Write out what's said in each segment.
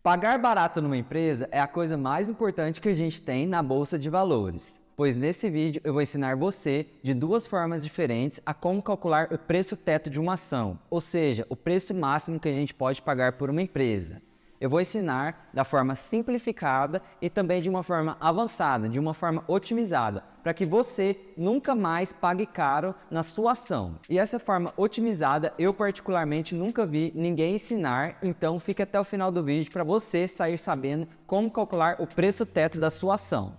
Pagar barato numa empresa é a coisa mais importante que a gente tem na bolsa de valores, pois nesse vídeo eu vou ensinar você de duas formas diferentes a como calcular o preço teto de uma ação, ou seja, o preço máximo que a gente pode pagar por uma empresa. Eu vou ensinar da forma simplificada e também de uma forma avançada, de uma forma otimizada, para que você nunca mais pague caro na sua ação. E essa forma otimizada eu particularmente nunca vi ninguém ensinar, então fique até o final do vídeo para você sair sabendo como calcular o preço teto da sua ação.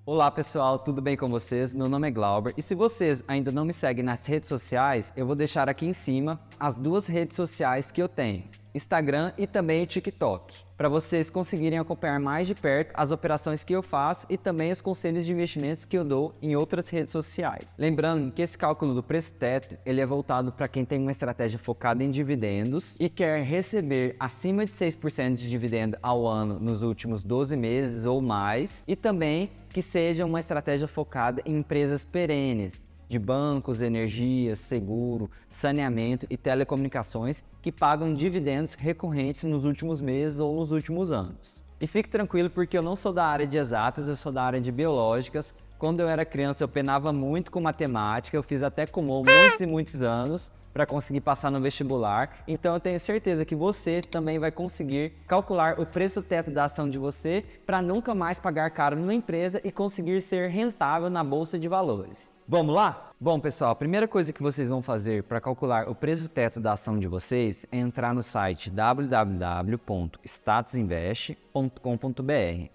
Olá pessoal, tudo bem com vocês? Meu nome é Glauber e se vocês ainda não me seguem nas redes sociais, eu vou deixar aqui em cima as duas redes sociais que eu tenho, Instagram e também o TikTok, para vocês conseguirem acompanhar mais de perto as operações que eu faço e também os conselhos de investimentos que eu dou em outras redes sociais. Lembrando que esse cálculo do preço teto, ele é voltado para quem tem uma estratégia focada em dividendos e quer receber acima de 6% de dividendo ao ano nos últimos 12 meses ou mais, e também que seja uma estratégia focada em empresas perenes, de bancos, energias, seguro, saneamento e telecomunicações que pagam dividendos recorrentes nos últimos meses ou nos últimos anos. E fique tranquilo porque eu não sou da área de exatas, eu sou da área de biológicas. Quando eu era criança eu penava muito com matemática, eu fiz até Kumon muitos e muitos anos para conseguir passar no vestibular, então eu tenho certeza que você também vai conseguir calcular o preço teto da ação de você para nunca mais pagar caro numa empresa e conseguir ser rentável na bolsa de valores. Vamos lá? Bom pessoal, a primeira coisa que vocês vão fazer para calcular o preço teto da ação de vocês é entrar no site www.statusinvest.com.br.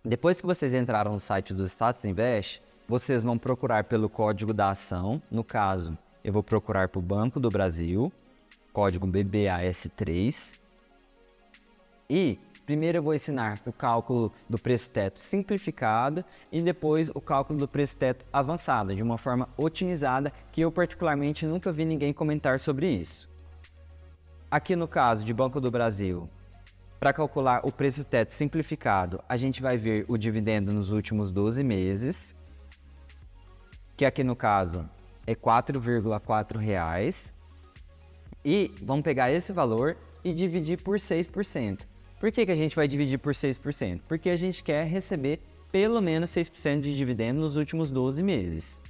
Depois que vocês entraram no site do Status Invest, vocês vão procurar pelo código da ação, no caso eu vou procurar por Banco do Brasil, código BBAS3. E primeiro eu vou ensinar o cálculo do preço teto simplificado e depois o cálculo do preço teto avançado, de uma forma otimizada, que eu particularmente nunca vi ninguém comentar sobre isso. Aqui no caso de Banco do Brasil, para calcular o preço teto simplificado, a gente vai ver o dividendo nos últimos 12 meses, que aqui no caso é R$ 4,4. E vamos pegar esse valor e dividir por 6%. Por que a gente vai dividir por 6%? Porque a gente quer receber pelo menos 6% de dividendo nos últimos 12 meses.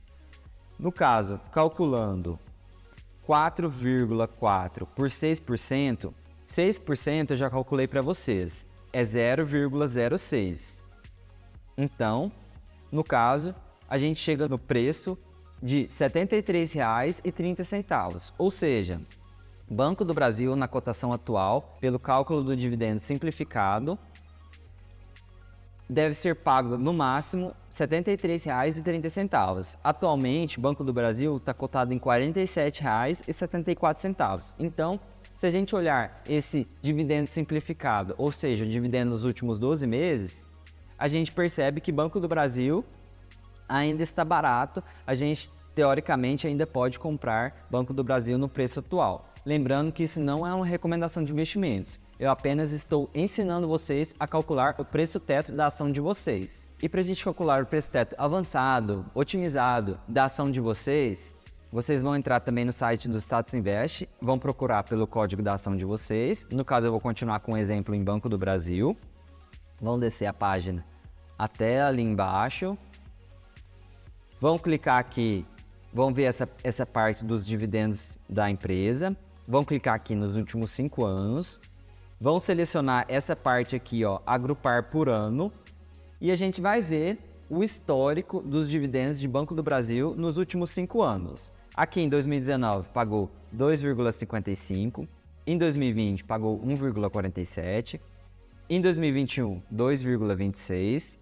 No caso, calculando 4,4 por 6%, 6% eu já calculei para vocês, é 0,06. Então, no caso, a gente chega no preço de R$ 73,30, ou seja, Banco do Brasil na cotação atual, pelo cálculo do dividendo simplificado, deve ser pago no máximo R$ 73,30. Atualmente, Banco do Brasil está cotado em R$ 47,74. Então, se a gente olhar esse dividendo simplificado, ou seja, o dividendo nos últimos 12 meses, a gente percebe que Banco do Brasil ainda está barato, a gente teoricamente ainda pode comprar Banco do Brasil no preço atual. Lembrando que isso não é uma recomendação de investimentos, eu apenas estou ensinando vocês a calcular o preço teto da ação de vocês. E para a gente calcular o preço teto avançado, otimizado da ação de vocês, vocês vão entrar também no site do Status Invest, vão procurar pelo código da ação de vocês, no caso eu vou continuar com o exemplo em Banco do Brasil, vão descer a página até ali embaixo, vão clicar aqui, vão ver essa parte dos dividendos da empresa, vão clicar aqui nos últimos 5 anos, vão selecionar essa parte aqui, ó, agrupar por ano, e a gente vai ver o histórico dos dividendos de Banco do Brasil nos últimos 5 anos. Aqui em 2019 pagou 2,55, em 2020 pagou 1,47, em 2021 2,26,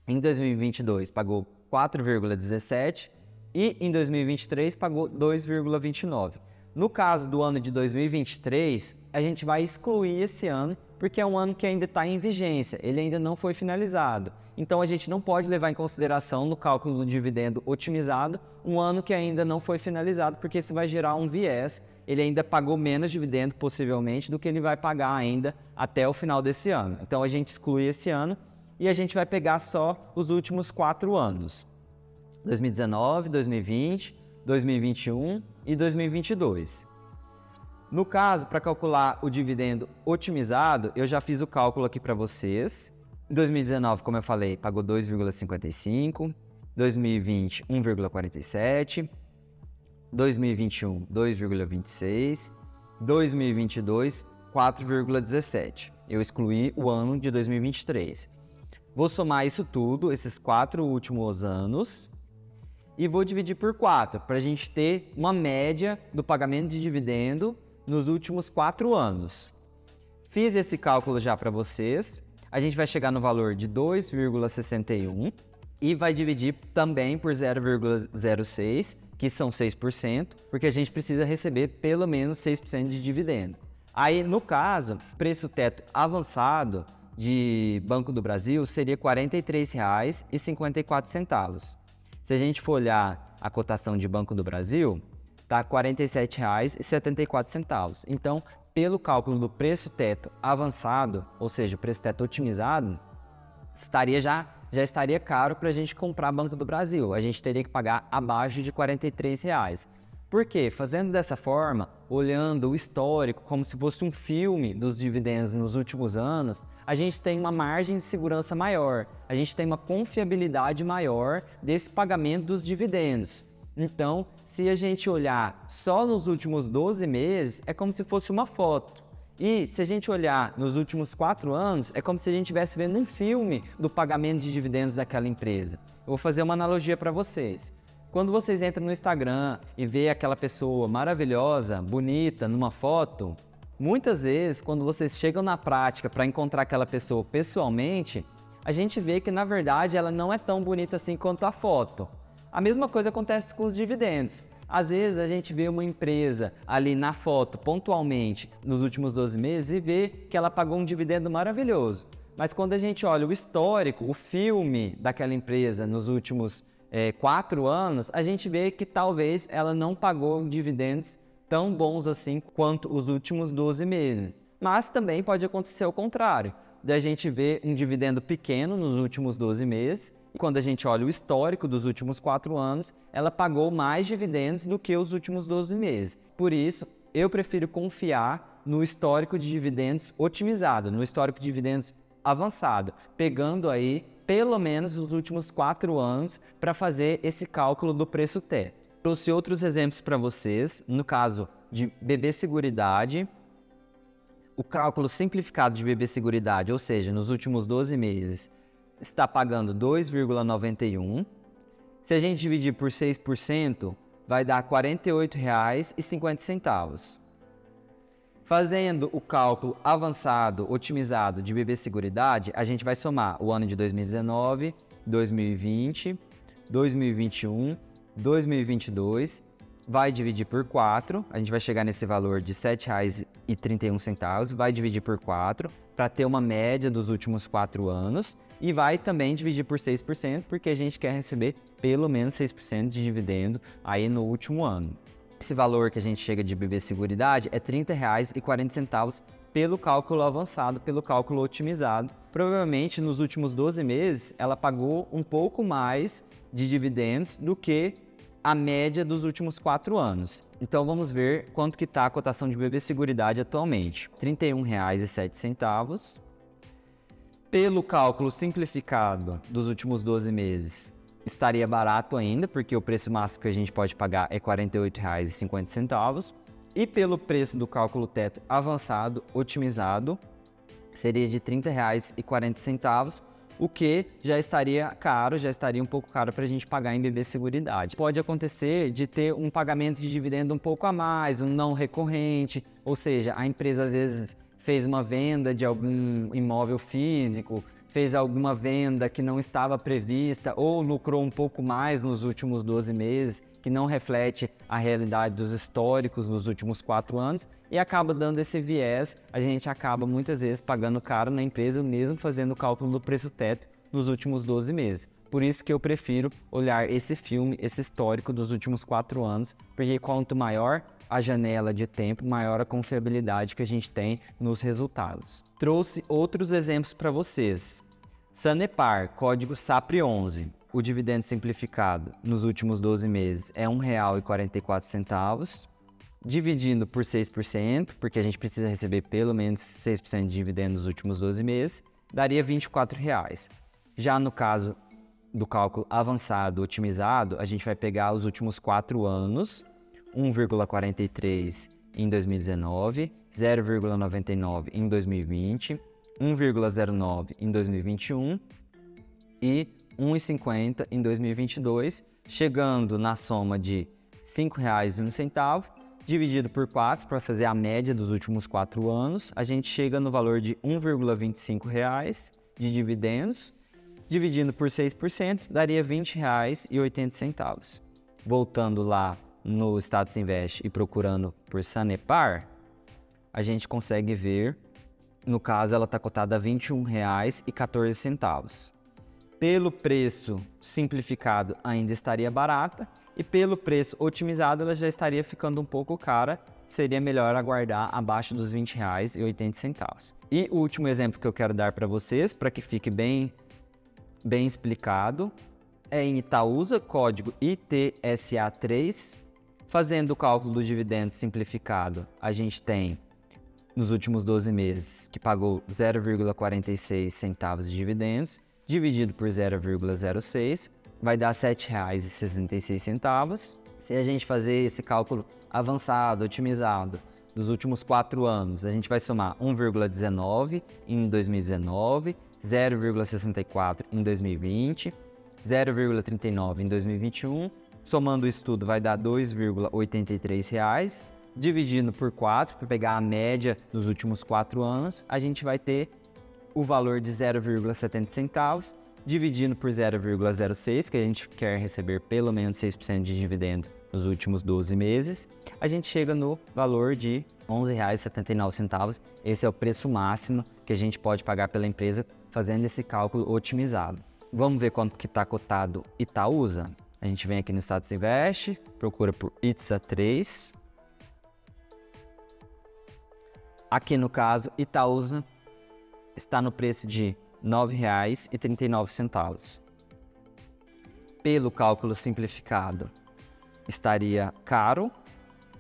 em 2022 pagou 4,17 e em 2023 pagou 2,29. No caso do ano de 2023, a gente vai excluir esse ano porque é um ano que ainda está em vigência, ele ainda não foi finalizado. Então a gente não pode levar em consideração no cálculo do dividendo otimizado um ano que ainda não foi finalizado, porque isso vai gerar um viés, ele ainda pagou menos dividendo possivelmente do que ele vai pagar ainda até o final desse ano. Então a gente exclui esse ano e a gente vai pegar só os últimos 4 anos. 2019, 2020, 2021 e 2022. No caso, para calcular o dividendo otimizado, eu já fiz o cálculo aqui para vocês. Em 2019, como eu falei, pagou 2,55, 2020, 1,47, 2021, 2,26, 2022, 4,17. Eu excluí o ano de 2023. Vou somar isso tudo, esses 4 últimos anos, e vou dividir por 4, para a gente ter uma média do pagamento de dividendo nos últimos 4 anos. Fiz esse cálculo já para vocês. A gente vai chegar no valor de 2,61 e vai dividir também por 0,06, que são 6%, porque a gente precisa receber pelo menos 6% de dividendo. Aí, no caso, preço teto avançado de Banco do Brasil seria R$ 43,54. Se a gente for olhar a cotação de Banco do Brasil, está R$ 47,74. Então, pelo cálculo do preço teto avançado, ou seja, o preço teto otimizado, já estaria caro para a gente comprar Banco do Brasil. A gente teria que pagar abaixo de R$ 43. Por quê? Fazendo dessa forma, olhando o histórico como se fosse um filme dos dividendos nos últimos anos, a gente tem uma margem de segurança maior, a gente tem uma confiabilidade maior desse pagamento dos dividendos. Então, se a gente olhar só nos últimos 12 meses, é como se fosse uma foto. E se a gente olhar nos últimos 4 anos, é como se a gente estivesse vendo um filme do pagamento de dividendos daquela empresa. Eu vou fazer uma analogia para vocês. Quando vocês entram no Instagram e vê aquela pessoa maravilhosa, bonita, numa foto, muitas vezes, quando vocês chegam na prática para encontrar aquela pessoa pessoalmente, a gente vê que, na verdade, ela não é tão bonita assim quanto a foto. A mesma coisa acontece com os dividendos. Às vezes a gente vê uma empresa ali na foto, pontualmente, nos últimos 12 meses e vê que ela pagou um dividendo maravilhoso. Mas quando a gente olha o histórico, o filme daquela empresa nos últimos 4 anos, a gente vê que talvez ela não pagou dividendos tão bons assim quanto os últimos 12 meses. Mas também pode acontecer o contrário, da gente ver um dividendo pequeno nos últimos 12 meses, e quando a gente olha o histórico dos últimos 4 anos, ela pagou mais dividendos do que os últimos 12 meses. Por isso, eu prefiro confiar no histórico de dividendos otimizado, no histórico de dividendos avançado, pegando aí pelo menos os últimos 4 anos para fazer esse cálculo do preço teto. Trouxe outros exemplos para vocês, no caso de BB Seguridade, o cálculo simplificado de BB Seguridade, ou seja, nos últimos 12 meses, está pagando 2,91. Se a gente dividir por 6%, vai dar R$ 48,50. Fazendo o cálculo avançado, otimizado de BB Seguridade, a gente vai somar o ano de 2019, 2020, 2021, 2022, vai dividir por 4, a gente vai chegar nesse valor de R$ 7,31, vai dividir por 4 para ter uma média dos últimos 4 anos e vai também dividir por 6%, porque a gente quer receber pelo menos 6% de dividendo aí no último ano. Esse valor que a gente chega de BB Seguridade é R$ 30,40 pelo cálculo avançado, pelo cálculo otimizado. Provavelmente nos últimos 12 meses ela pagou um pouco mais de dividendos do que a média dos últimos 4 anos. Então vamos ver quanto que está a cotação de BB Seguridade atualmente. R$ 31,07. Pelo cálculo simplificado dos últimos 12 meses, estaria barato ainda, porque o preço máximo que a gente pode pagar é R$ 48,50. E pelo preço do cálculo teto avançado, otimizado, seria de R$ 30,40, o que já estaria caro, já estaria um pouco caro para a gente pagar em BB Seguridade. Pode acontecer de ter um pagamento de dividendo um pouco a mais, um não recorrente, ou seja, a empresa às vezes fez uma venda de algum imóvel físico, fez alguma venda que não estava prevista ou lucrou um pouco mais nos últimos 12 meses, que não reflete a realidade dos históricos nos últimos 4 anos e acaba dando esse viés, a gente acaba muitas vezes pagando caro na empresa mesmo fazendo o cálculo do preço teto nos últimos 12 meses. Por isso que eu prefiro olhar esse filme, esse histórico dos últimos 4 anos, porque quanto maior a janela de tempo, maior a confiabilidade que a gente tem nos resultados. Trouxe outros exemplos para vocês. Sanepar, código SAPRE11. O dividendo simplificado nos últimos 12 meses é R$ 1,44. dividindo por 6%, porque a gente precisa receber pelo menos 6% de dividendo nos últimos 12 meses, daria R$ 24,00. Já no caso do cálculo avançado otimizado, a gente vai pegar os últimos 4 anos, 1,43 em 2019, 0,99 em 2020, 1,09 em 2021 e 1,50 em 2022, chegando na soma de R$ 5,01, dividido por 4 para fazer a média dos últimos 4 anos, a gente chega no valor de R$ 1,25 de dividendos, dividindo por 6%, daria R$ 20,80. Voltando lá no Status Invest e procurando por Sanepar, a gente consegue ver, no caso ela está cotada a R$ 21,14. Pelo preço simplificado ainda estaria barata e pelo preço otimizado ela já estaria ficando um pouco cara, seria melhor aguardar abaixo dos R$ 20,80. E o último exemplo que eu quero dar para vocês, para que fique bem explicado, é em Itaúsa, código ITSA3. Fazendo o cálculo do dividendo simplificado, a gente tem, nos últimos 12 meses, que pagou 0,46 centavos de dividendos, dividido por 0,06, vai dar R$ 7,66. Se a gente fazer esse cálculo avançado, otimizado, dos últimos 4 anos, a gente vai somar 1,19 em 2019, 0,64 em 2020, 0,39 em 2021, somando isso tudo vai dar R$ 2,83, dividindo por 4, para pegar a média dos últimos 4 anos, a gente vai ter o valor de 0,70 centavos, dividindo por 0,06, que a gente quer receber pelo menos 6% de dividendo nos últimos 12 meses, a gente chega no valor de R$ 11,79. Esse é o preço máximo que a gente pode pagar pela empresa fazendo esse cálculo otimizado. Vamos ver quanto que está cotado Itaúsa? A gente vem aqui no Status Invest, procura por ITSA3. Aqui no caso, Itaúsa está no preço de R$ 9,39. Pelo cálculo simplificado, estaria caro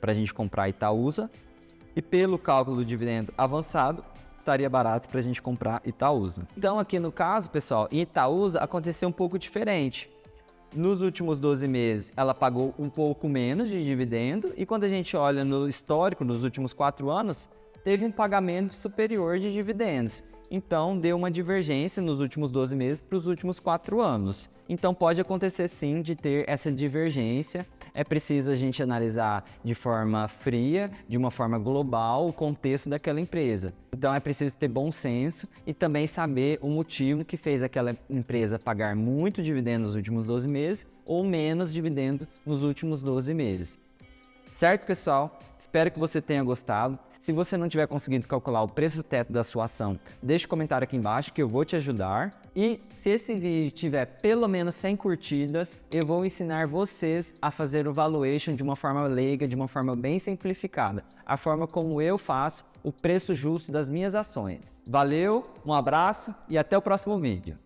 para a gente comprar Itaúsa. E pelo cálculo do dividendo avançado, estaria barato para a gente comprar Itaúsa. Então aqui no caso, pessoal, em Itaúsa aconteceu um pouco diferente. Nos últimos 12 meses, ela pagou um pouco menos de dividendo e quando a gente olha no histórico, nos últimos 4 anos, teve um pagamento superior de dividendos. Então, deu uma divergência nos últimos 12 meses para os últimos 4 anos. Então, pode acontecer sim de ter essa divergência. É preciso a gente analisar de forma fria, de uma forma global, o contexto daquela empresa. Então, é preciso ter bom senso e também saber o motivo que fez aquela empresa pagar muito dividendo nos últimos 12 meses ou menos dividendo nos últimos 12 meses. Certo, pessoal? Espero que você tenha gostado. Se você não tiver conseguindo calcular o preço teto da sua ação, deixe um comentário aqui embaixo que eu vou te ajudar. E se esse vídeo tiver pelo menos 100 curtidas, eu vou ensinar vocês a fazer o valuation de uma forma leiga, de uma forma bem simplificada. A forma como eu faço o preço justo das minhas ações. Valeu, um abraço e até o próximo vídeo.